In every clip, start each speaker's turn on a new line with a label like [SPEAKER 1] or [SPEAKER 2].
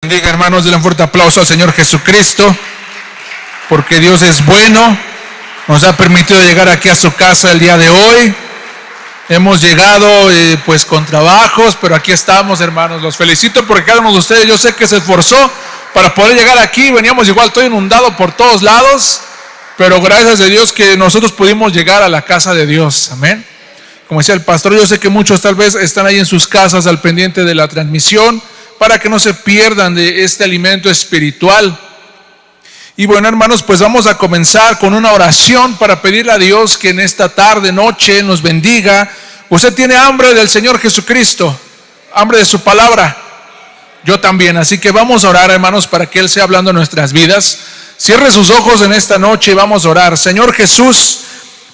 [SPEAKER 1] Bendiga, hermanos, denle un fuerte aplauso al Señor Jesucristo, porque Dios es bueno, nos ha permitido llegar aquí a su casa el día de hoy. Hemos llegado pues con trabajos, pero aquí estamos, hermanos. Los felicito porque cada uno de ustedes, yo sé que se esforzó para poder llegar aquí. Veníamos igual todo inundado por todos lados, pero gracias a Dios que nosotros pudimos llegar a la casa de Dios. Amén. Como decía el pastor, yo sé que muchos tal vez están ahí en sus casas al pendiente de la transmisión, para que no se pierdan de este alimento espiritual. Y bueno, hermanos, pues vamos a comenzar con una oración para pedirle a Dios que en esta tarde, noche, nos bendiga. Usted tiene hambre del Señor Jesucristo, hambre de su palabra. Yo también, así que vamos a orar, hermanos, para que Él sea hablando en nuestras vidas. Cierre sus ojos en esta noche y vamos a orar. Señor Jesús,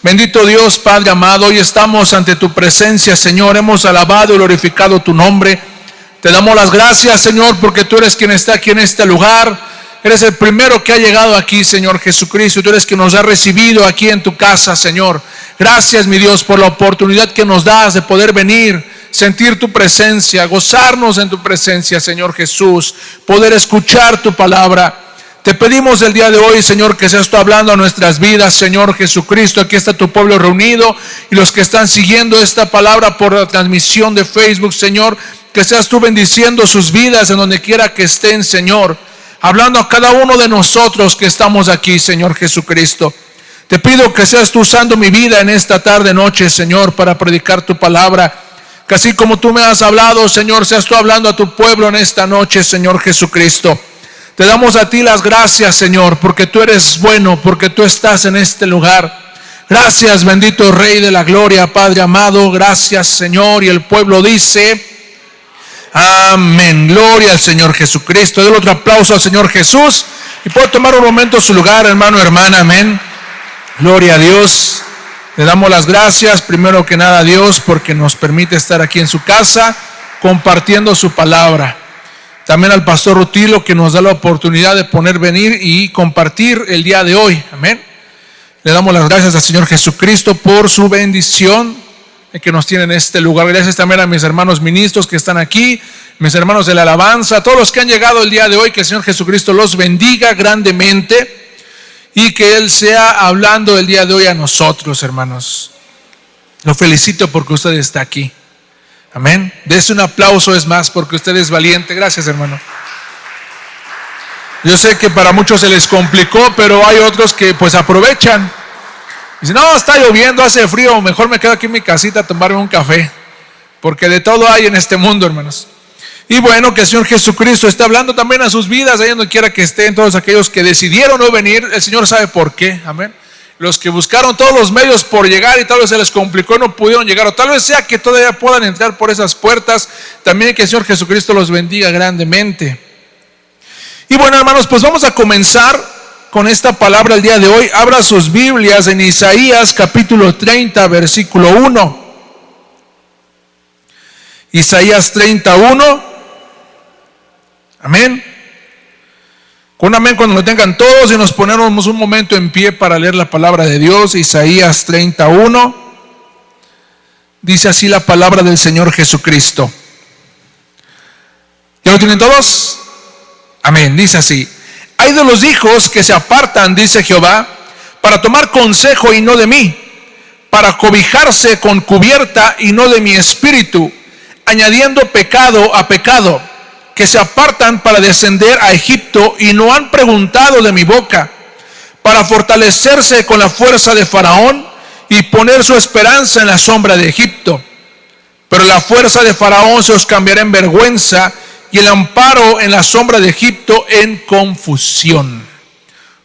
[SPEAKER 1] bendito Dios, Padre amado, hoy estamos ante tu presencia, Señor. Hemos alabado y glorificado tu nombre. Te damos las gracias, Señor, porque tú eres quien está aquí en este lugar. Eres el primero que ha llegado aquí, Señor Jesucristo. Tú eres quien nos ha recibido aquí en tu casa, Señor. Gracias, mi Dios, por la oportunidad que nos das de poder venir, sentir tu presencia, gozarnos en tu presencia, Señor Jesús, poder escuchar tu palabra. Te pedimos el día de hoy, Señor, que seas tú hablando a nuestras vidas, Señor Jesucristo. Aquí está tu pueblo reunido y los que están siguiendo esta palabra por la transmisión de Facebook, Señor, que seas tú bendiciendo sus vidas en donde quiera que estén, Señor, hablando a cada uno de nosotros que estamos aquí, Señor Jesucristo. Te pido que seas tú usando mi vida en esta tarde, noche, Señor, para predicar tu palabra. Que así como tú me has hablado, Señor, seas tú hablando a tu pueblo en esta noche, Señor Jesucristo. Te damos a ti las gracias, Señor, porque tú eres bueno, porque tú estás en este lugar. Gracias, bendito Rey de la Gloria, Padre amado. Gracias, Señor. Y el pueblo dice: amén. Gloria al Señor Jesucristo. Denle otro aplauso al Señor Jesús. Y puede tomar un momento su lugar, hermano, hermana. Amén. Gloria a Dios. Le damos las gracias, primero que nada, a Dios, porque nos permite estar aquí en su casa compartiendo su palabra. También al pastor Rutilo, que nos da la oportunidad de venir y compartir el día de hoy. Amén. Le damos las gracias al Señor Jesucristo por su bendición que nos tiene en este lugar. Gracias también a mis hermanos ministros que están aquí, mis hermanos de la alabanza, a todos los que han llegado el día de hoy. Que el Señor Jesucristo los bendiga grandemente y que Él sea hablando el día de hoy a nosotros, hermanos. Lo felicito porque usted está aquí. Amén. Dese un aplauso, es más, porque usted es valiente. Gracias, hermano. Yo sé que para muchos se les complicó, pero hay otros que pues aprovechan. Dice: no, está lloviendo, hace frío, mejor me quedo aquí en mi casita a tomarme un café, porque de todo hay en este mundo, hermanos. Y bueno, que el Señor Jesucristo está hablando también a sus vidas, allá donde quiera que estén. Todos aquellos que decidieron no venir, el Señor sabe por qué. Amén. Los que buscaron todos los medios por llegar y tal vez se les complicó y no pudieron llegar, o tal vez sea que todavía puedan entrar por esas puertas, también que el Señor Jesucristo los bendiga grandemente. Y bueno, hermanos, pues vamos a comenzar con esta palabra el día de hoy. Abra sus Biblias en Isaías capítulo 30, versículo 1. Isaías 31. Amén. Con amén cuando lo tengan todos, y nos ponemos un momento en pie para leer la palabra de Dios. Isaías 31. Dice así la palabra del Señor Jesucristo. ¿Ya lo tienen todos? Amén. Dice así: hay de los hijos que se apartan, dice Jehová, para tomar consejo y no de mí, para cobijarse con cubierta y no de mi espíritu, añadiendo pecado a pecado, que se apartan para descender a Egipto y no han preguntado de mi boca, para fortalecerse con la fuerza de Faraón y poner su esperanza en la sombra de Egipto. Pero la fuerza de Faraón se os cambiará en vergüenza, y el amparo en la sombra de Egipto en confusión.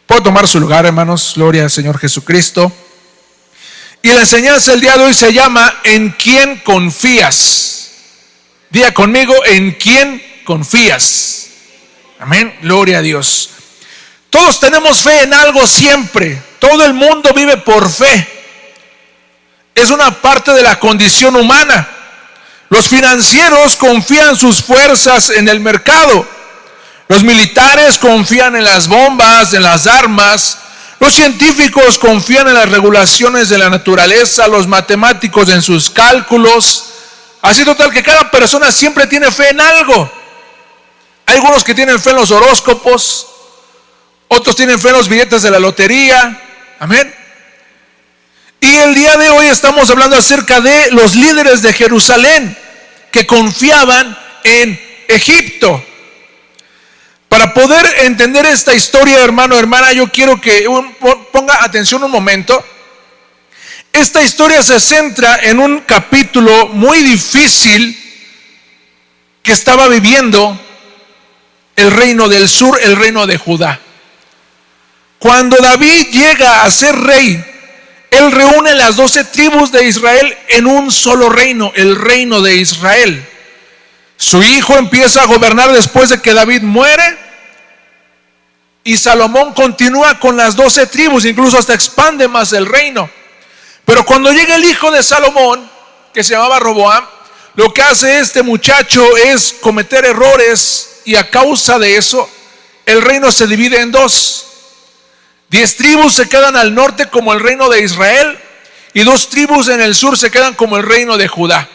[SPEAKER 1] ¿Puedo tomar su lugar, hermanos? Gloria al Señor Jesucristo. Y la enseñanza del día de hoy se llama: ¿en quién confías? Diga conmigo: ¿en quién confías? Amén. Gloria a Dios. Todos tenemos fe en algo siempre. Todo el mundo vive por fe. Es una parte de la condición humana. Los financieros confían sus fuerzas en el mercado. Los militares confían en las bombas, en las armas. Los científicos confían en las regulaciones de la naturaleza. Los matemáticos en sus cálculos. Así total que cada persona siempre tiene fe en algo. Hay algunos que tienen fe en los horóscopos, otros tienen fe en los billetes de la lotería. Amén. Y el día de hoy estamos hablando acerca de los líderes de Jerusalén que confiaban en Egipto. Para poder entender esta historia, hermano, hermana, yo quiero que ponga atención un momento. Esta historia se centra en un capítulo muy difícil que estaba viviendo el reino del sur, el reino de Judá. Cuando David llega a ser rey, él reúne las 12 tribus de Israel en un solo reino, el reino de Israel. Su hijo empieza a gobernar después de que David muere, y Salomón continúa con las 12 tribus, incluso hasta expande más el reino. Pero cuando llega el hijo de Salomón, que se llamaba Roboam, lo que hace este muchacho es cometer errores, y a causa de eso el reino se divide en dos. 10 tribus se quedan al norte como el reino de Israel, y 2 tribus en el sur se quedan como el reino de Judá.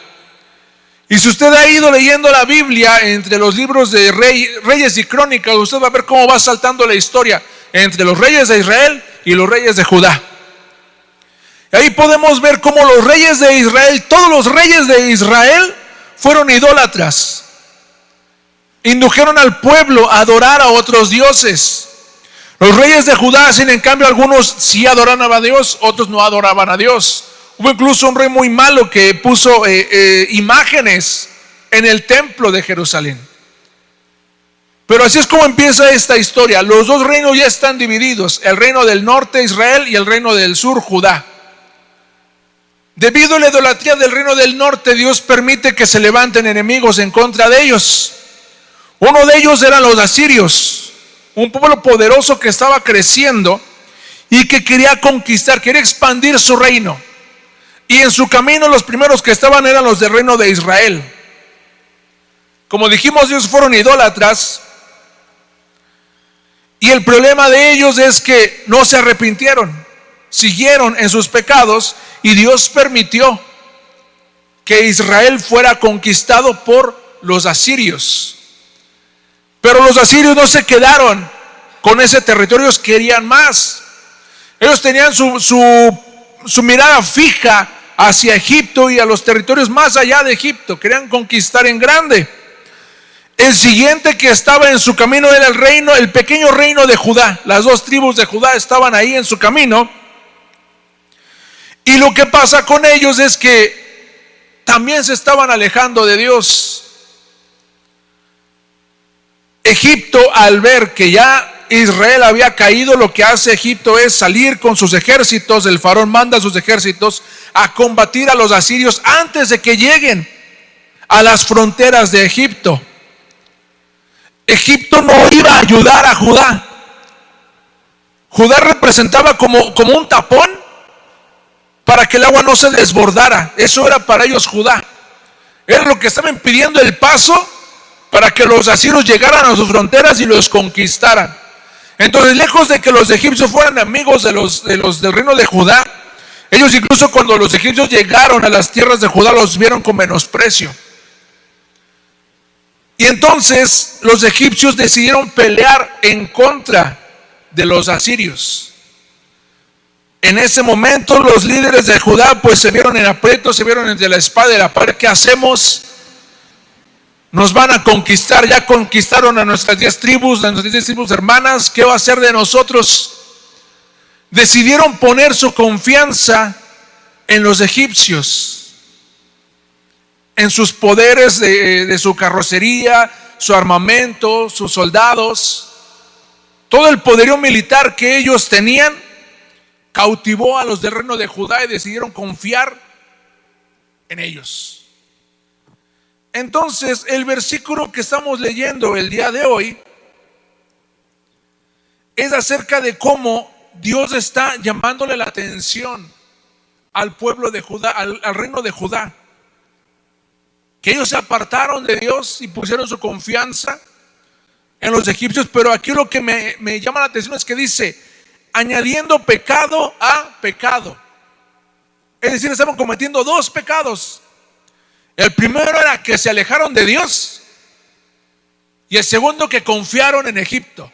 [SPEAKER 1] Y si usted ha ido leyendo la Biblia entre los libros de Reyes y Crónicas, usted va a ver cómo va saltando la historia entre los reyes de Israel y los reyes de Judá. Y ahí podemos ver cómo los reyes de Israel, todos los reyes de Israel fueron idólatras. Indujeron al pueblo a adorar a otros dioses. Los reyes de Judá, sin en cambio, algunos sí adoraban a Dios, otros no adoraban a Dios. Hubo incluso un rey muy malo que puso imágenes en el templo de Jerusalén. Pero así es como empieza esta historia. Los dos reinos ya están divididos: el reino del norte, Israel, y el reino del sur, Judá. Debido a la idolatría del reino del norte, Dios permite que se levanten enemigos en contra de ellos. Uno de ellos eran los asirios, un pueblo poderoso que estaba creciendo y que quería conquistar, quería expandir su reino. Y en su camino los primeros que estaban eran los del reino de Israel. Como dijimos, ellos fueron idólatras, y el problema de ellos es que no se arrepintieron, siguieron en sus pecados, y Dios permitió que Israel fuera conquistado por los asirios. Pero los asirios no se quedaron con ese territorio, ellos querían más. Ellos tenían su mirada fija hacia Egipto y a los territorios más allá de Egipto. Querían conquistar en grande. El siguiente que estaba en su camino era el pequeño reino de Judá. Las 2 tribus de Judá estaban ahí en su camino. Y lo que pasa con ellos es que también se estaban alejando de Dios. Egipto, al ver que ya Israel había caído, lo que hace Egipto es salir con sus ejércitos. El faraón manda a sus ejércitos a combatir a los asirios antes de que lleguen a las fronteras de Egipto. Egipto no iba a ayudar a Judá. Judá representaba como un tapón para que el agua no se desbordara. Eso era para ellos Judá. Era lo que estaban pidiendo el paso para que los asirios llegaran a sus fronteras y los conquistaran. Entonces, lejos de que los egipcios fueran amigos de los del reino de Judá, ellos incluso cuando los egipcios llegaron a las tierras de Judá los vieron con menosprecio. Y entonces los egipcios decidieron pelear en contra de los asirios. En ese momento los líderes de Judá pues se vieron en aprietos, se vieron entre la espada y la pared. ¿Qué hacemos? Nos van a conquistar, ya conquistaron a nuestras 10 tribus, a nuestras 10 tribus hermanas. ¿Qué va a hacer de nosotros? Decidieron poner su confianza en los egipcios, en sus poderes de su carrocería, su armamento, sus soldados. Todo el poderío militar que ellos tenían cautivó a los del reino de Judá y decidieron confiar en ellos. Entonces, el versículo que estamos leyendo el día de hoy es acerca de cómo Dios está llamándole la atención al pueblo de Judá, al reino de Judá, que ellos se apartaron de Dios y pusieron su confianza en los egipcios. Pero aquí lo que me llama la atención es que dice, añadiendo pecado a pecado. Es decir, estaban cometiendo 2 pecados. El primero era que se alejaron de Dios, Y el segundo, que confiaron en Egipto.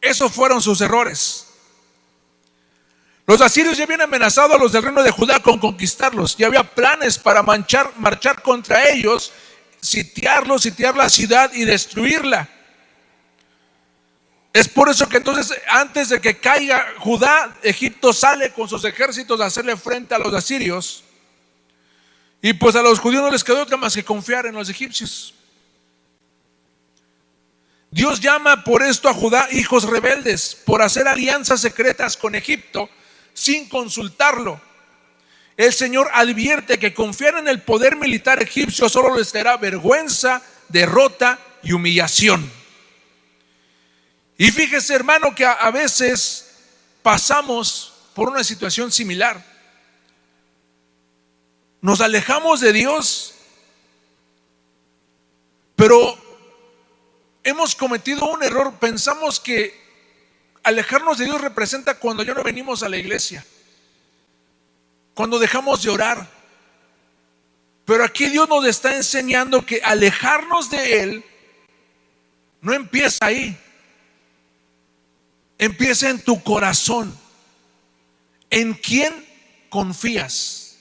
[SPEAKER 1] Esos fueron sus errores. Los asirios ya habían amenazado a los del reino de Judá con conquistarlos. Ya había planes para marchar contra ellos, sitiar la ciudad y destruirla. Es por eso que entonces, antes de que caiga Judá, Egipto sale con sus ejércitos a hacerle frente a los asirios. Y pues a los judíos no les quedó otra más que confiar en los egipcios. Dios llama por esto a Judá hijos rebeldes, por hacer alianzas secretas con Egipto sin consultarlo. El Señor advierte que confiar en el poder militar egipcio solo les traerá vergüenza, derrota y humillación. Y fíjese, hermano, que a veces pasamos por una situación similar. Nos alejamos de Dios, pero hemos cometido un error. Pensamos que alejarnos de Dios representa cuando ya no venimos a la iglesia, cuando dejamos de orar. Pero aquí Dios nos está enseñando que alejarnos de Él no empieza ahí. Empieza en tu corazón. ¿En quién confías?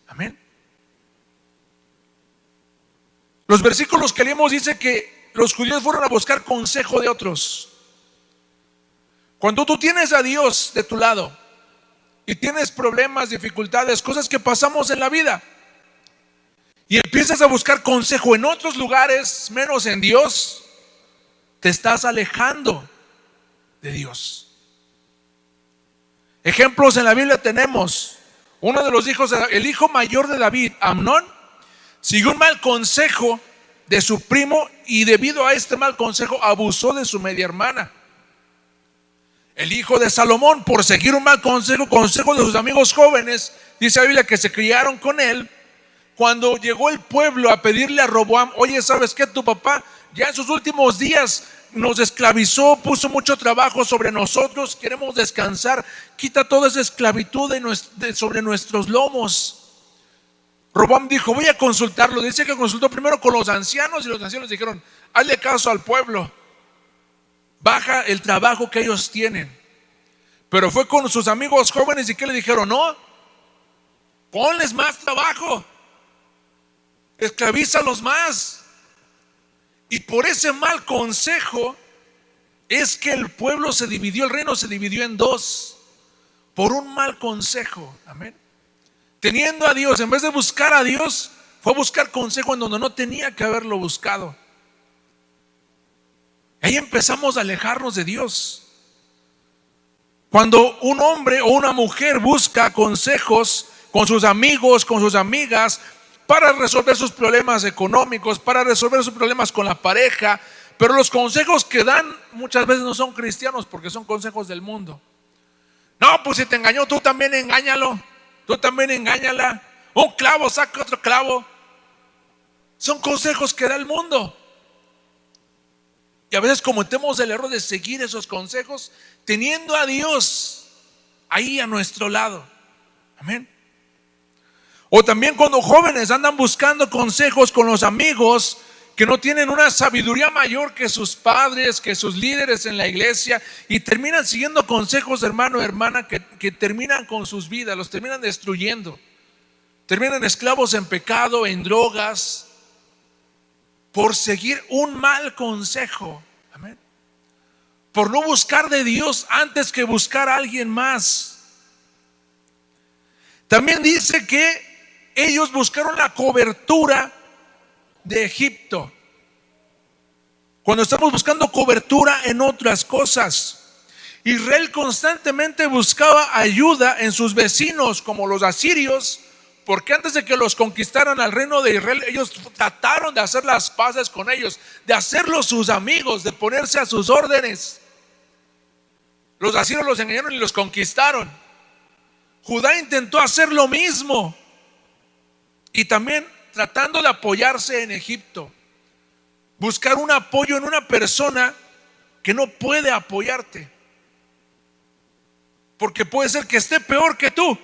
[SPEAKER 1] Amén. Los versículos que leemos dice que los judíos fueron a buscar consejo de otros. Cuando tú tienes a Dios de tu lado y tienes problemas, dificultades, cosas que pasamos en la vida, y empiezas a buscar consejo en otros lugares menos en Dios, te estás alejando de Dios. Ejemplos en la Biblia tenemos. Uno de los hijos, el hijo mayor de David, Amnón, siguió un mal consejo de su primo y debido a este mal consejo abusó de su media hermana. El hijo de Salomón, por seguir un mal consejo de sus amigos jóvenes, dice la Biblia que se criaron con él. Cuando llegó el pueblo a pedirle a Roboam: oye, ¿sabes qué? Tu papá ya en sus últimos días nos esclavizó, puso mucho trabajo sobre nosotros, queremos descansar, quita toda esa esclavitud sobre nuestros lomos. Roboam dijo: voy a consultarlo. Dice que consultó primero con los ancianos y los ancianos dijeron: hazle caso al pueblo, baja el trabajo que ellos tienen. Pero fue con sus amigos jóvenes y ¿qué le dijeron? No, ponles más trabajo, esclavízalos más. Y por ese mal consejo es que el pueblo se dividió, el reino se dividió en dos, por un mal consejo. Amén. Teniendo a Dios, en vez de buscar a Dios, fue a buscar consejo en donde no tenía que haberlo buscado. Ahí empezamos a alejarnos de Dios. Cuando un hombre o una mujer busca consejos con sus amigos, con sus amigas, para resolver sus problemas económicos, para resolver sus problemas con la pareja, pero los consejos que dan muchas veces no son cristianos porque son consejos del mundo. No, pues si te engañó, tú también engáñalo, tú también engáñala. Un clavo saca otro clavo. Son consejos que da el mundo. Y a veces cometemos el error de seguir esos consejos teniendo a Dios ahí a nuestro lado. Amén. O también cuando jóvenes andan buscando consejos con los amigos que no tienen una sabiduría mayor que sus padres, que sus líderes en la iglesia, y terminan siguiendo consejos, hermano o hermana, que terminan con sus vidas, los terminan destruyendo. Terminan esclavos en pecado, en drogas, por seguir un mal consejo. Amén. Por no buscar de Dios antes que buscar a alguien más. También dice que ellos buscaron la cobertura de Egipto. Cuando estamos buscando cobertura en otras cosas, Israel constantemente buscaba ayuda en sus vecinos como los asirios, porque antes de que los conquistaran al reino de Israel, ellos trataron de hacer las paces con ellos, de hacerlos sus amigos, de ponerse a sus órdenes. Los asirios los engañaron y los conquistaron. Judá intentó hacer lo mismo y también tratando de apoyarse en Egipto, buscar un apoyo en una persona que no puede apoyarte, porque puede ser que esté peor que tú.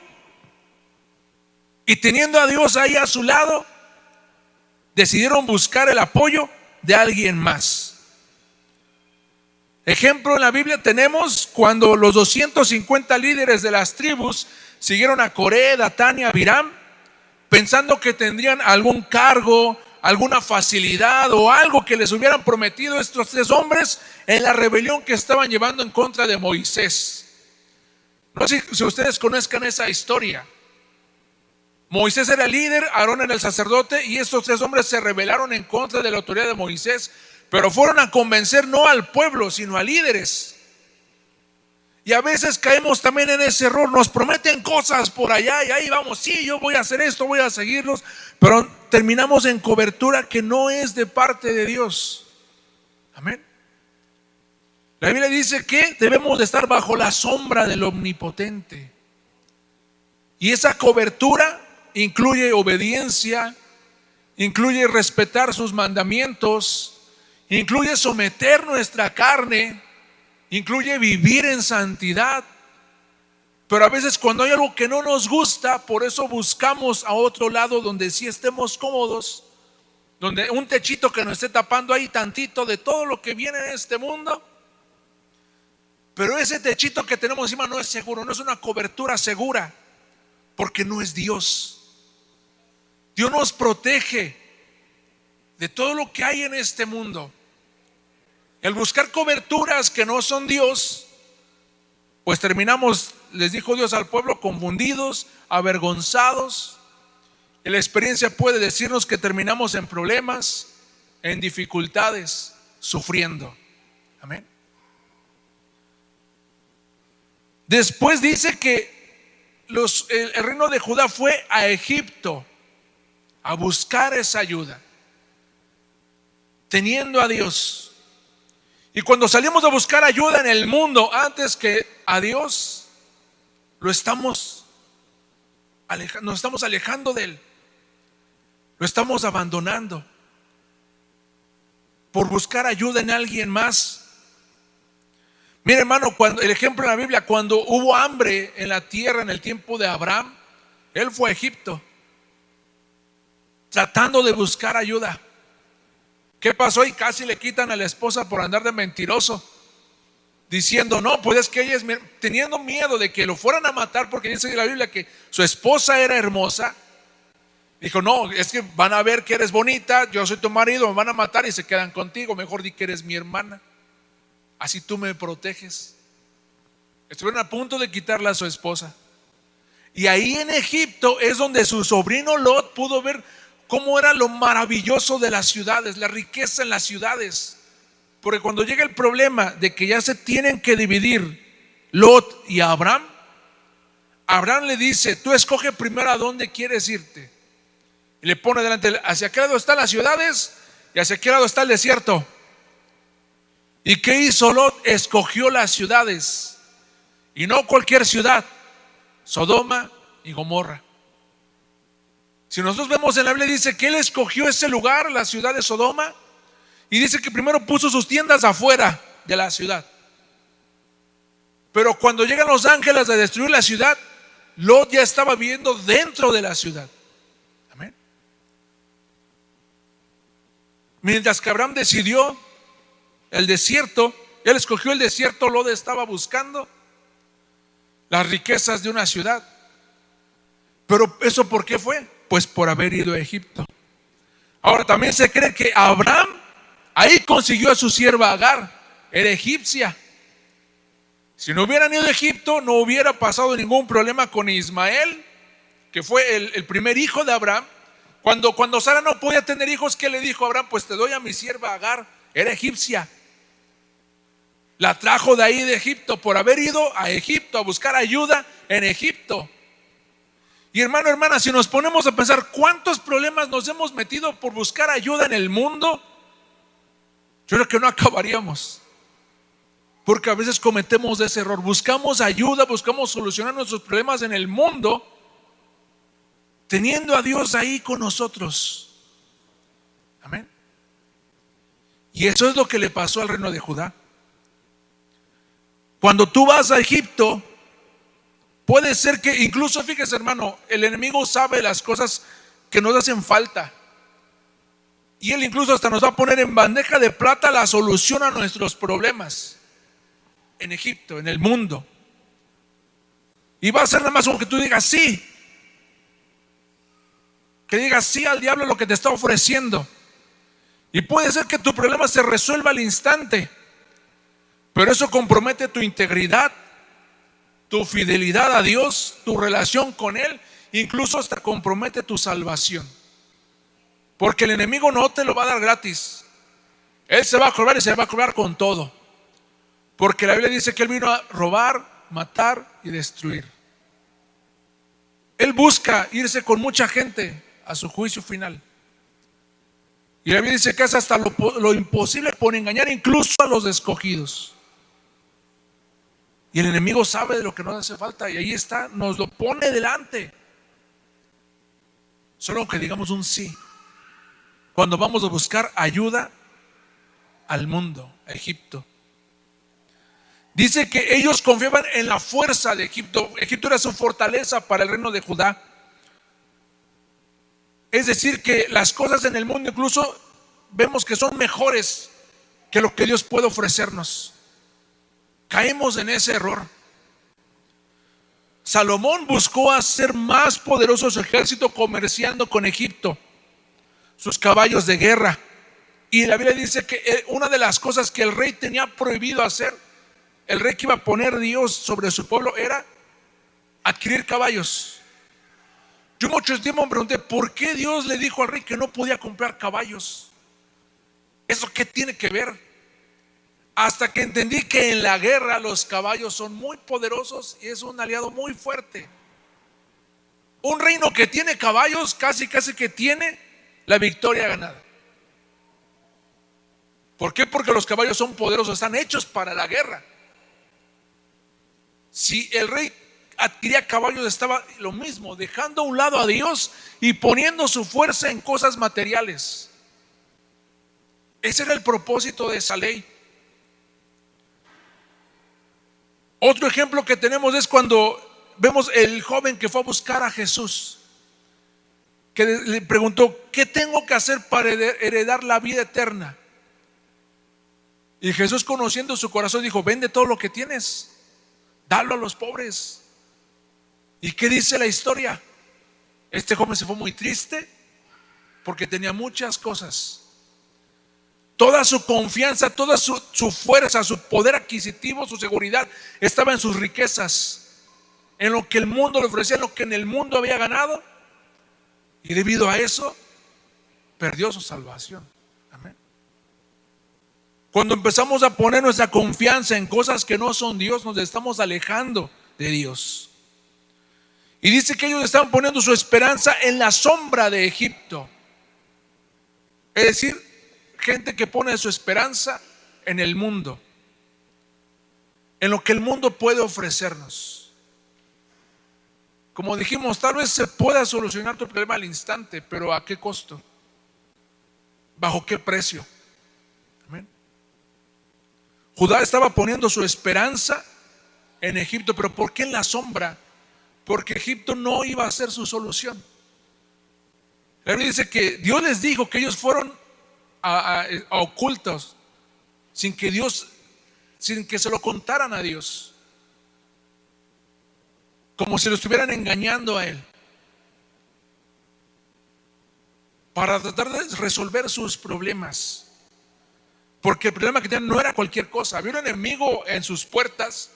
[SPEAKER 1] Y teniendo a Dios ahí a su lado, decidieron buscar el apoyo de alguien más. Ejemplo en la Biblia tenemos cuando los 250 líderes de las tribus siguieron a Coré, Datán y Abiram, pensando que tendrían algún cargo, alguna facilidad o algo que les hubieran prometido estos 3 hombres en la rebelión que estaban llevando en contra de Moisés. No sé si ustedes conozcan esa historia. Moisés era el líder, Aarón era el sacerdote, y estos 3 hombres se rebelaron en contra de la autoridad de Moisés, pero fueron a convencer no al pueblo, sino a líderes. Y a veces caemos también en ese error, nos prometen cosas por allá y ahí vamos, sí, yo voy a hacer esto, voy a seguirlos, pero terminamos en cobertura que no es de parte de Dios. Amén. La Biblia dice que debemos de estar bajo la sombra del Omnipotente. Y esa cobertura incluye obediencia, incluye respetar sus mandamientos, incluye someter nuestra carne, incluye vivir en santidad. Pero a veces cuando hay algo que no nos gusta, por eso buscamos a otro lado donde sí estemos cómodos, donde un techito que nos esté tapando ahí tantito de todo lo que viene en este mundo. Pero ese techito que tenemos encima no es seguro, no es una cobertura segura, porque no es Dios. Dios nos protege de todo lo que hay en este mundo. El buscar coberturas que no son Dios, pues terminamos, les dijo Dios al pueblo, confundidos, avergonzados. Y la experiencia puede decirnos que terminamos en problemas, en dificultades, sufriendo. Amén. Después dice que el reino de Judá fue a Egipto a buscar esa ayuda, teniendo a Dios. Y cuando salimos a buscar ayuda en el mundo antes que a Dios, nos estamos alejando de Él, lo estamos abandonando por buscar ayuda en alguien más. Mire, hermano, cuando el ejemplo en la Biblia, cuando hubo hambre en la tierra en el tiempo de Abraham, él fue a Egipto tratando de buscar ayuda. ¿Qué pasó? Y casi le quitan a la esposa por andar de mentiroso, diciendo, no, pues es que ella es, teniendo miedo de que lo fueran a matar, porque dice la Biblia que su esposa era hermosa. Dijo, no, es que van a ver que eres bonita, yo soy tu marido, me van a matar y se quedan contigo, mejor di que eres mi hermana, así tú me proteges. Estuvieron a punto de quitarle a su esposa. Y ahí en Egipto es donde su sobrino Lot pudo ver cómo era lo maravilloso de las ciudades, la riqueza en las ciudades. Porque cuando llega el problema de que ya se tienen que dividir Lot y Abraham, Abraham le dice, tú escoge primero a dónde quieres irte. Y le pone delante, hacia qué lado están las ciudades y hacia qué lado está el desierto. ¿Y qué hizo Lot? Escogió las ciudades, y no cualquier ciudad, Sodoma y Gomorra. Si nosotros vemos en la Biblia, dice que él escogió ese lugar, la ciudad de Sodoma, y dice que primero puso sus tiendas afuera de la ciudad. Pero cuando llegan los ángeles a destruir la ciudad, Lot ya estaba viviendo dentro de la ciudad. Amén. Mientras que Abraham decidió el desierto, él escogió el desierto, Lot estaba buscando las riquezas de una ciudad. Pero ¿eso por qué fue? Pues por haber ido a Egipto. Ahora también se cree que Abraham ahí consiguió a su sierva Agar, era egipcia. Si no hubieran ido a Egipto, no hubiera pasado ningún problema con Ismael, que fue el primer hijo de Abraham. Cuando Sara no podía tener hijos, ¿qué le dijo a Abraham? Pues te doy a mi sierva Agar, era egipcia. La trajo de ahí de Egipto por haber ido a Egipto a buscar ayuda en Egipto. Y hermano, hermana, si nos ponemos a pensar cuántos problemas nos hemos metido por buscar ayuda en el mundo, yo creo que no acabaríamos. Porque a veces cometemos ese error, buscamos ayuda, buscamos solucionar nuestros problemas en el mundo, teniendo a Dios ahí con nosotros. Amén. Y eso es lo que le pasó al reino de Judá. Cuando tú vas a Egipto, puede ser que incluso, fíjese hermano, el enemigo sabe las cosas que nos hacen falta. Y Él incluso hasta nos va a poner en bandeja de plata la solución a nuestros problemas en Egipto, en el mundo. Y va a ser nada más como que tú digas sí. Que digas sí al diablo lo que te está ofreciendo. Y puede ser que tu problema se resuelva al instante, pero eso compromete tu integridad, tu fidelidad a Dios, tu relación con Él, incluso hasta compromete tu salvación. Porque el enemigo no te lo va a dar gratis. Él se va a cobrar y se va a cobrar con todo. Porque la Biblia dice que Él vino a robar, matar y destruir. Él busca irse con mucha gente a su juicio final. Y la Biblia dice que hace hasta lo imposible por engañar incluso a los escogidos. Y el enemigo sabe de lo que nos hace falta y ahí está, nos lo pone delante. Solo que digamos un sí. Cuando vamos a buscar ayuda al mundo, a Egipto. Dice que ellos confiaban en la fuerza de Egipto. Egipto era su fortaleza para el reino de Judá. Es decir, que las cosas en el mundo incluso vemos que son mejores que lo que Dios puede ofrecernos. Caemos en ese error. Salomón buscó hacer más poderoso su ejército comerciando con Egipto, sus caballos de guerra. Y la Biblia dice que una de las cosas que el rey tenía prohibido hacer, el rey que iba a poner Dios sobre su pueblo, era adquirir caballos. Yo mucho tiempo me pregunté, ¿por qué Dios le dijo al rey que no podía comprar caballos? ¿Eso qué tiene que ver? Hasta que entendí que en la guerra los caballos son muy poderosos y es un aliado muy fuerte. Un reino que tiene caballos casi que tiene la victoria ganada. ¿Por qué? Porque los caballos son poderosos, están hechos para la guerra. Si el rey adquiría caballos, estaba lo mismo, dejando a un lado a Dios y poniendo su fuerza en cosas materiales. Ese era el propósito de esa ley. Otro ejemplo que tenemos es cuando vemos el joven que fue a buscar a Jesús, que le preguntó, ¿qué tengo que hacer para heredar la vida eterna? Y Jesús, conociendo su corazón, dijo, vende todo lo que tienes, dalo a los pobres. ¿Y qué dice la historia? Este joven se fue muy triste porque tenía muchas cosas. Toda su confianza, toda su fuerza, su poder adquisitivo, su seguridad estaba en sus riquezas, en lo que el mundo le ofrecía, en lo que en el mundo había ganado. Y debido a eso, perdió su salvación. Amén. Cuando empezamos a poner nuestra confianza en cosas que no son Dios, nos estamos alejando de Dios. Y dice que ellos estaban poniendo su esperanza en la sombra de Egipto. Es decir, gente que pone su esperanza en el mundo, en lo que el mundo puede ofrecernos. Como dijimos, tal vez se pueda solucionar tu problema al instante, pero ¿a qué costo? ¿Bajo qué precio? Amén. Judá estaba poniendo su esperanza en Egipto, pero ¿por qué en la sombra? Porque Egipto no iba a ser su solución. La Biblia dice que Dios les dijo que ellos fueron a ocultos, sin que se lo contaran a Dios, como si lo estuvieran engañando a Él, para tratar de resolver sus problemas. Porque el problema que tenían no era cualquier cosa. Había un enemigo en sus puertas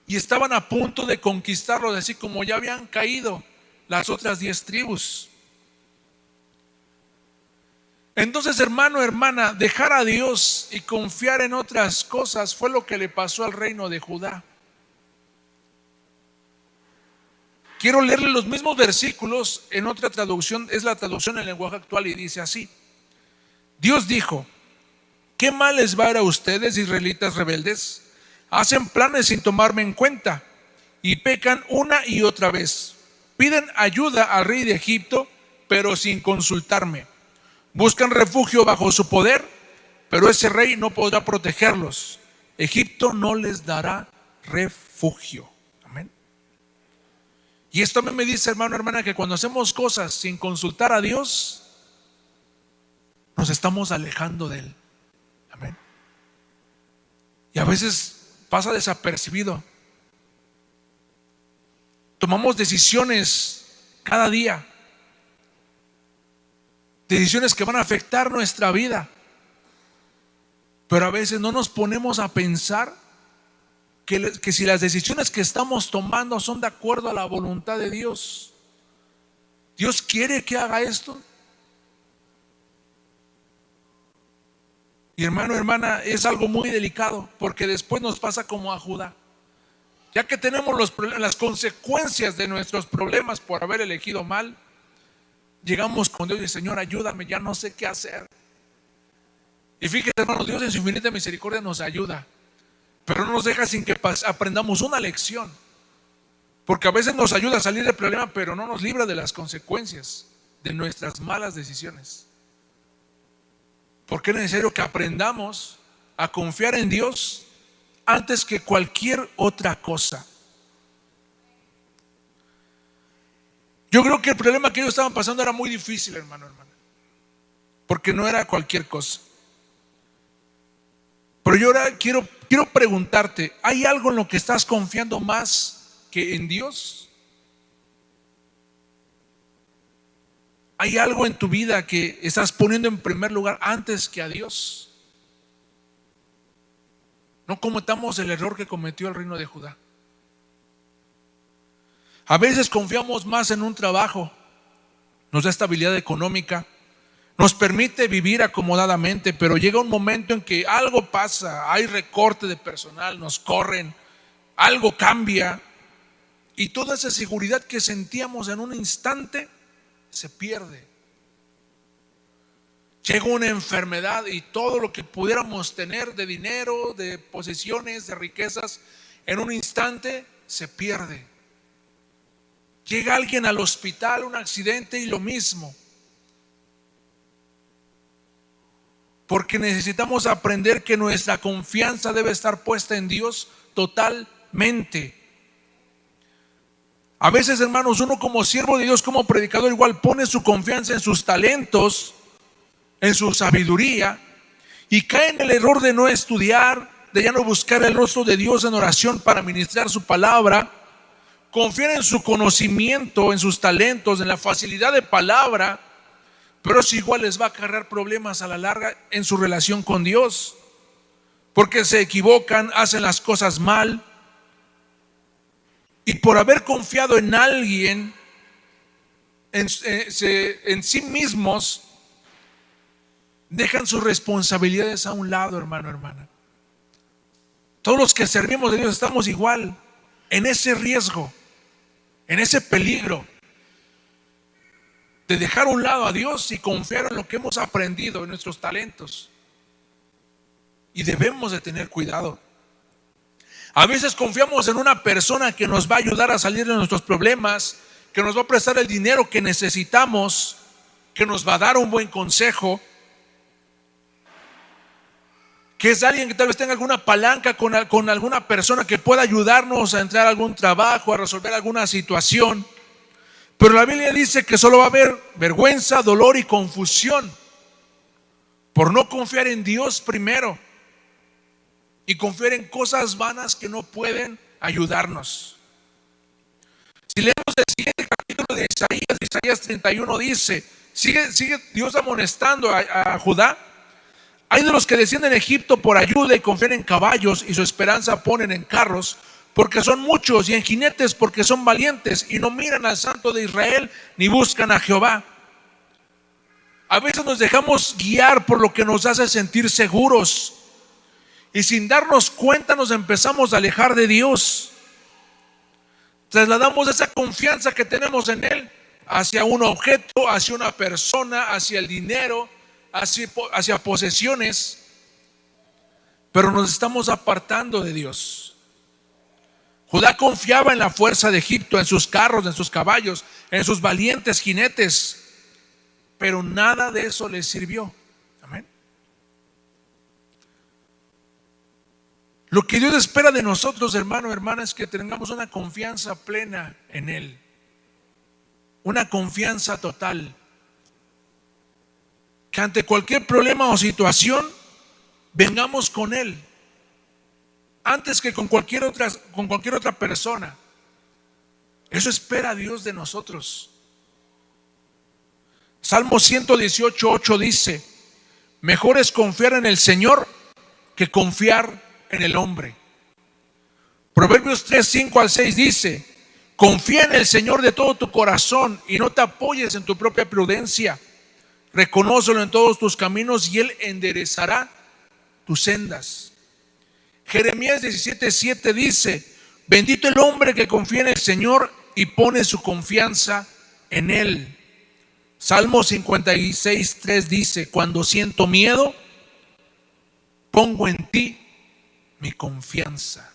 [SPEAKER 1] y estaban a punto de conquistarlo, así como ya habían caído las otras 10 tribus. Entonces, hermano, hermana, dejar a Dios y confiar en otras cosas fue lo que le pasó al reino de Judá. Quiero leerle los mismos versículos en otra traducción, es la traducción en lenguaje actual, y dice así: Dios dijo, ¿qué mal les va a ir a ustedes, israelitas rebeldes? Hacen planes sin tomarme en cuenta y pecan una y otra vez. Piden ayuda al rey de Egipto, pero sin consultarme. Buscan refugio bajo su poder, pero ese rey no podrá protegerlos. Egipto no les dará refugio. Amén. Y esto me dice, hermano, hermana, que cuando hacemos cosas sin consultar a Dios, nos estamos alejando de Él. Amén. Y a veces pasa desapercibido. Tomamos decisiones cada día, decisiones que van a afectar nuestra vida, pero a veces no nos ponemos a pensar que si las decisiones que estamos tomando son de acuerdo a la voluntad de Dios. ¿Dios quiere que haga esto? Y hermano, hermana, es algo muy delicado, porque después nos pasa como a Judá. Ya que tenemos las consecuencias de nuestros problemas por haber elegido mal, llegamos con Dios y Señor, ayúdame, ya no sé qué hacer. Y fíjate, hermano, Dios en su infinita misericordia nos ayuda, pero no nos deja sin que aprendamos una lección. Porque a veces nos ayuda a salir del problema, pero no nos libra de las consecuencias de nuestras malas decisiones. Porque es necesario que aprendamos a confiar en Dios antes que cualquier otra cosa. Yo creo que el problema que ellos estaban pasando era muy difícil, hermano, hermana, porque no era cualquier cosa. Pero yo ahora quiero preguntarte, ¿hay algo en lo que estás confiando más que en Dios? ¿Hay algo en tu vida que estás poniendo en primer lugar antes que a Dios? No cometamos el error que cometió el reino de Judá. A veces confiamos más en un trabajo, nos da estabilidad económica, nos permite vivir acomodadamente, pero llega un momento en que algo pasa, hay recorte de personal, nos corren, algo cambia y toda esa seguridad que sentíamos en un instante se pierde. Llega una enfermedad y todo lo que pudiéramos tener de dinero, de posesiones, de riquezas, en un instante se pierde. Llega alguien al hospital, un accidente y lo mismo. Porque necesitamos aprender que nuestra confianza debe estar puesta en Dios totalmente. A veces, hermanos, uno como siervo de Dios, como predicador, igual pone su confianza en sus talentos, en su sabiduría, y cae en el error de no estudiar, de ya no buscar el rostro de Dios en oración para ministrar su palabra. Confiar en su conocimiento, en sus talentos, en la facilidad de palabra, pero eso igual les va a acarrear problemas a la larga en su relación con Dios, porque se equivocan, hacen las cosas mal, y por haber confiado en alguien, en sí mismos, dejan sus responsabilidades a un lado, hermano, hermana. Todos los que servimos de Dios estamos igual, en ese riesgo, en ese peligro de dejar a un lado a Dios y confiar en lo que hemos aprendido, en nuestros talentos. Y debemos de tener cuidado. A veces confiamos en una persona que nos va a ayudar a salir de nuestros problemas, que nos va a prestar el dinero que necesitamos, que nos va a dar un buen consejo, que es alguien que tal vez tenga alguna palanca con alguna persona que pueda ayudarnos a entrar a algún trabajo, a resolver alguna situación. Pero la Biblia dice que solo va a haber vergüenza, dolor y confusión por no confiar en Dios primero y confiar en cosas vanas que no pueden ayudarnos. Si leemos el siguiente capítulo de Isaías 31 dice, sigue Dios amonestando a Judá. Hay de los que descienden a Egipto por ayuda y confían en caballos y su esperanza ponen en carros, porque son muchos, y en jinetes porque son valientes, y no miran al Santo de Israel ni buscan a Jehová. A veces nos dejamos guiar por lo que nos hace sentir seguros, y sin darnos cuenta nos empezamos a alejar de Dios. Trasladamos esa confianza que tenemos en Él hacia un objeto, hacia una persona, hacia el dinero, hacia posesiones, pero nos estamos apartando de Dios. Judá confiaba en la fuerza de Egipto, en sus carros, en sus caballos, en sus valientes jinetes, pero nada de eso les sirvió. Amén. Lo que Dios espera de nosotros, hermano, hermana, es que tengamos una confianza plena en Él, una confianza total. que ante cualquier problema o situación vengamos con Él antes que con cualquier otra persona. Eso espera Dios de nosotros. Salmo 118:8 dice: mejor es confiar en el Señor que confiar en el hombre. Proverbios 3:5-6 dice: confía en el Señor de todo tu corazón y no te apoyes en tu propia prudencia. Reconócelo en todos tus caminos y Él enderezará tus sendas. Jeremías 17:7 dice: bendito el hombre que confía en el Señor y pone su confianza en Él. Salmo 56:3 dice: cuando siento miedo, pongo en ti mi confianza.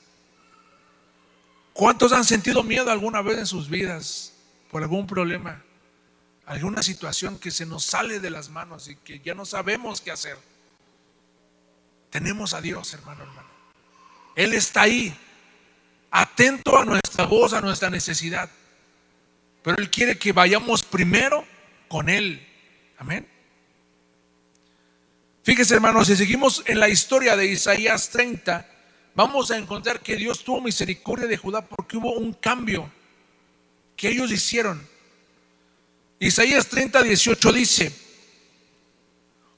[SPEAKER 1] ¿Cuántos han sentido miedo alguna vez en sus vidas por algún problema, alguna situación que se nos sale de las manos y que ya no sabemos qué hacer? Tenemos a Dios, hermano. Él está ahí, atento a nuestra voz, a nuestra necesidad. Pero Él quiere que vayamos primero con Él. Amén. Fíjese, hermanos, si seguimos en la historia de Isaías 30, vamos a encontrar que Dios tuvo misericordia de Judá porque hubo un cambio que ellos hicieron. Isaías 30:18 dice: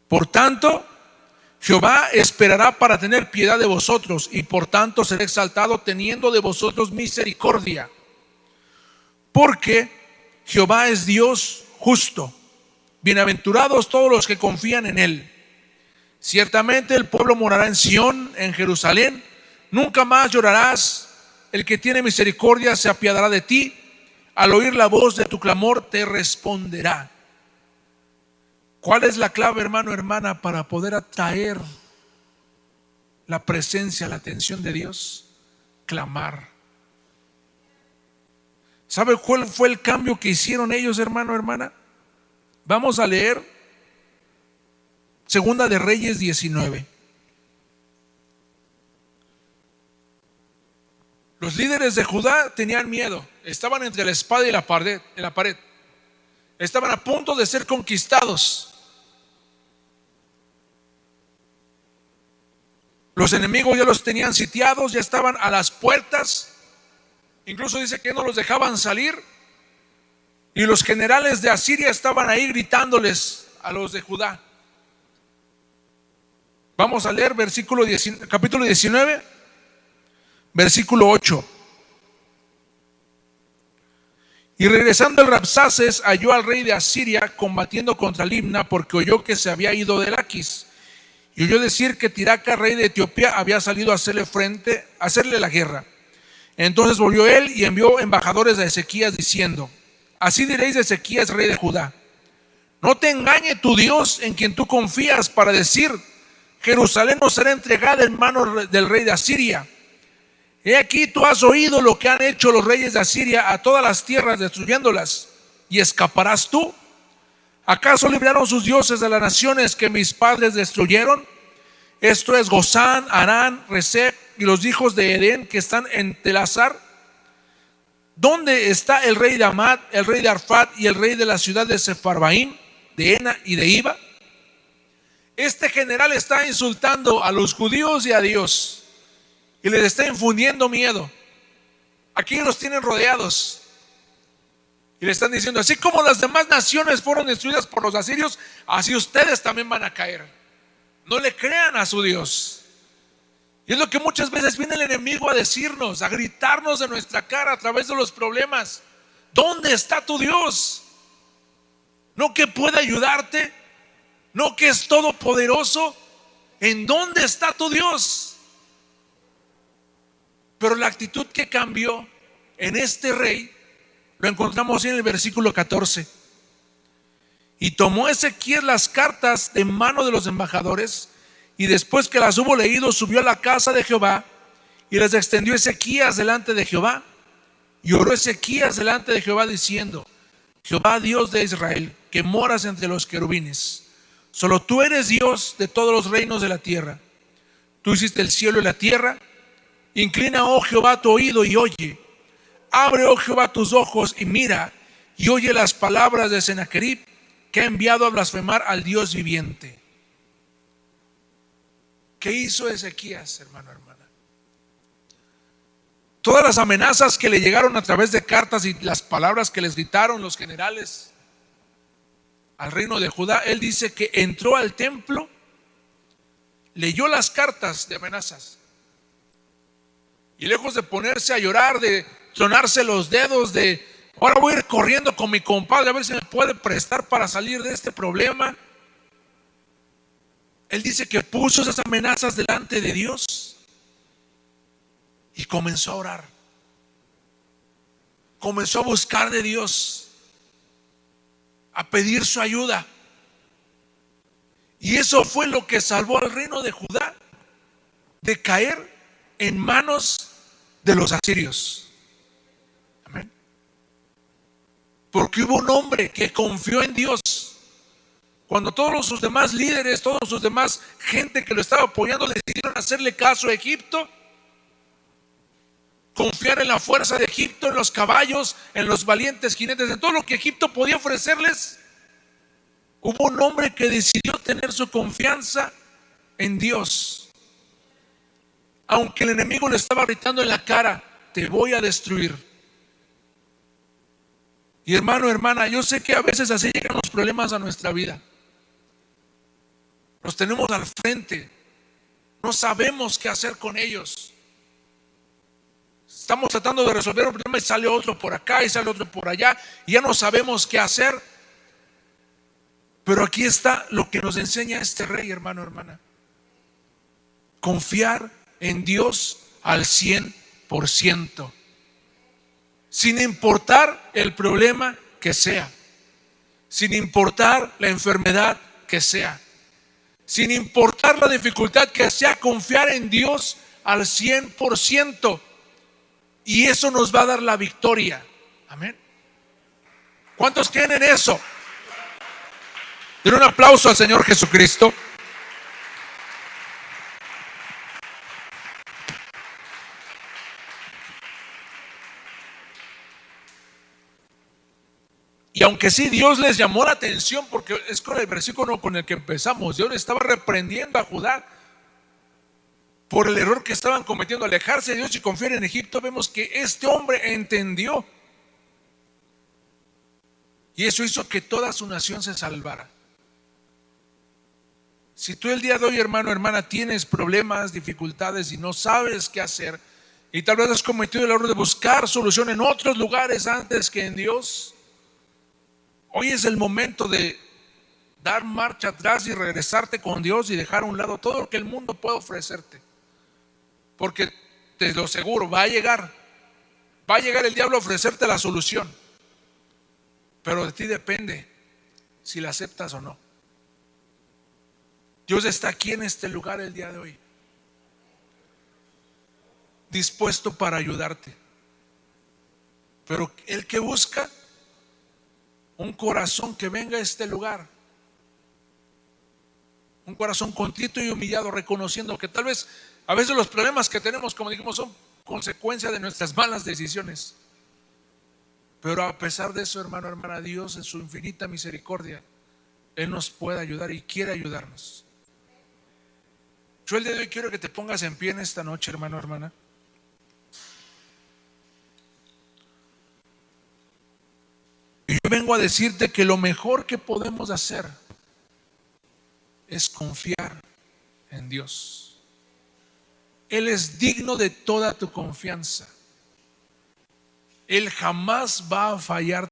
[SPEAKER 1] por tanto, Jehová esperará para tener piedad de vosotros, y por tanto será exaltado teniendo de vosotros misericordia. Porque Jehová es Dios justo. Bienaventurados todos los que confían en Él. Ciertamente el pueblo morará en Sión, en Jerusalén. Nunca más llorarás. El que tiene misericordia se apiadará de ti. Al oír la voz de tu clamor te responderá. ¿Cuál es la clave, hermano, hermana, para poder atraer la presencia, la atención de Dios? Clamar. ¿Sabe cuál fue el cambio que hicieron ellos, hermano, hermana? Vamos a leer Segunda de Reyes 19. Los líderes de Judá tenían miedo, estaban entre la espada y la pared, estaban a punto de ser conquistados. Los enemigos ya los tenían sitiados, ya estaban a las puertas. Incluso dice que no los dejaban salir. Y los generales de Asiria estaban ahí gritándoles a los de Judá. Vamos a leer capítulo 19, versículo 8. Y regresando el Rabsaces halló al rey de Asiria combatiendo contra Libna, porque oyó que se había ido de Laquis. Y oyó decir que Tiraca, rey de Etiopía, había salido a hacerle la guerra. Entonces volvió él y envió embajadores a Ezequías diciendo: así diréis de Ezequías, rey de Judá: no te engañe tu Dios en quien tú confías para decir: Jerusalén no será entregada en manos del rey de Asiria. He aquí, tú has oído lo que han hecho los reyes de Asiria a todas las tierras, destruyéndolas, y escaparás tú. ¿Acaso libraron sus dioses de las naciones que mis padres destruyeron? Esto es Gozán, Harán, Resep y los hijos de Edén que están en Telazar. ¿Dónde está el rey de Amad, el rey de Arfad y el rey de la ciudad de Sefarbaín, de Ena y de Iba? Este general está insultando a los judíos y a Dios y les está infundiendo miedo. Aquí los tienen rodeados y le están diciendo: así como las demás naciones fueron destruidas por los asirios, así ustedes también van a caer. No le crean a su Dios. Y es lo que muchas veces viene el enemigo a decirnos, a gritarnos de nuestra cara a través de los problemas. ¿Dónde está tu Dios? ¿No que puede ayudarte? ¿No que es todopoderoso? ¿En dónde está tu Dios? Pero la actitud que cambió en este rey lo encontramos en el versículo 14. Y tomó Ezequías las cartas de mano de los embajadores, y después que las hubo leído, subió a la casa de Jehová y las extendió Ezequías delante de Jehová. Y oró Ezequías delante de Jehová diciendo: Jehová, Dios de Israel, que moras entre los querubines, solo tú eres Dios de todos los reinos de la tierra. Tú hiciste el cielo y la tierra. Inclina, oh Jehová, tu oído y oye. Abre, oh Jehová, tus ojos y mira, y oye las palabras de Sennacherib, que ha enviado a blasfemar al Dios viviente. ¿Qué hizo Ezequías, hermano, hermana? Todas las amenazas que le llegaron a través de cartas y las palabras que les gritaron los generales al reino de Judá, él dice que entró al templo, leyó las cartas de amenazas y lejos de ponerse a llorar, de tronarse los dedos, de ahora voy a ir corriendo con mi compadre a ver si me puede prestar para salir de este problema, él dice que puso esas amenazas delante de Dios y comenzó a orar. Comenzó a buscar de Dios, a pedir su ayuda. Y eso fue lo que salvó al reino de Judá de caer en manos de los asirios. Amén. Porque hubo un hombre que confió en Dios. Cuando todos sus demás líderes, todos sus demás gente que lo estaba apoyando decidieron hacerle caso a Egipto, confiar en la fuerza de Egipto, en los caballos, en los valientes jinetes, en todo lo que Egipto podía ofrecerles, hubo un hombre que decidió tener su confianza en Dios. Aunque el enemigo le estaba gritando en la cara, te voy a destruir. Y hermano, hermana, yo sé que a veces así llegan los problemas a nuestra vida. Los tenemos al frente, no sabemos qué hacer con ellos. Estamos tratando de resolver un problema y sale otro por acá y sale otro por allá y ya no sabemos qué hacer. Pero aquí está lo que nos enseña este rey, hermano, hermana. Confiar en Dios al 100%, sin importar el problema que sea, sin importar la enfermedad que sea, sin importar la dificultad que sea, confiar en Dios al 100%. Y eso nos va a dar la victoria. Amén. ¿Cuántos creen en eso? Den un aplauso al Señor Jesucristo. Y aunque sí, Dios les llamó la atención, porque es con el versículo con el que empezamos. Dios estaba reprendiendo a Judá por el error que estaban cometiendo, alejarse de Dios y confiar en Egipto. Vemos que este hombre entendió, y eso hizo que toda su nación se salvara. Si tú el día de hoy, hermano, hermana, tienes problemas, dificultades y no sabes qué hacer, y tal vez has cometido el error de buscar solución en otros lugares antes que en Dios, hoy es el momento de dar marcha atrás y regresarte con Dios y dejar a un lado todo lo que el mundo puede ofrecerte. Porque te lo aseguro, va a llegar el diablo a ofrecerte la solución, pero de ti depende si la aceptas o no. Dios está aquí en este lugar el día de hoy, dispuesto para ayudarte, pero el que busca un corazón que venga a este lugar, un corazón contrito y humillado, reconociendo que tal vez a veces los problemas que tenemos, como dijimos, son consecuencia de nuestras malas decisiones. Pero a pesar de eso, hermano, hermana, Dios en su infinita misericordia, Él nos puede ayudar y quiere ayudarnos. Yo el día de hoy quiero que te pongas en pie en esta noche, hermano, hermana. Y yo vengo a decirte que lo mejor que podemos hacer es confiar en Dios. Él es digno de toda tu confianza. Él jamás va a fallar.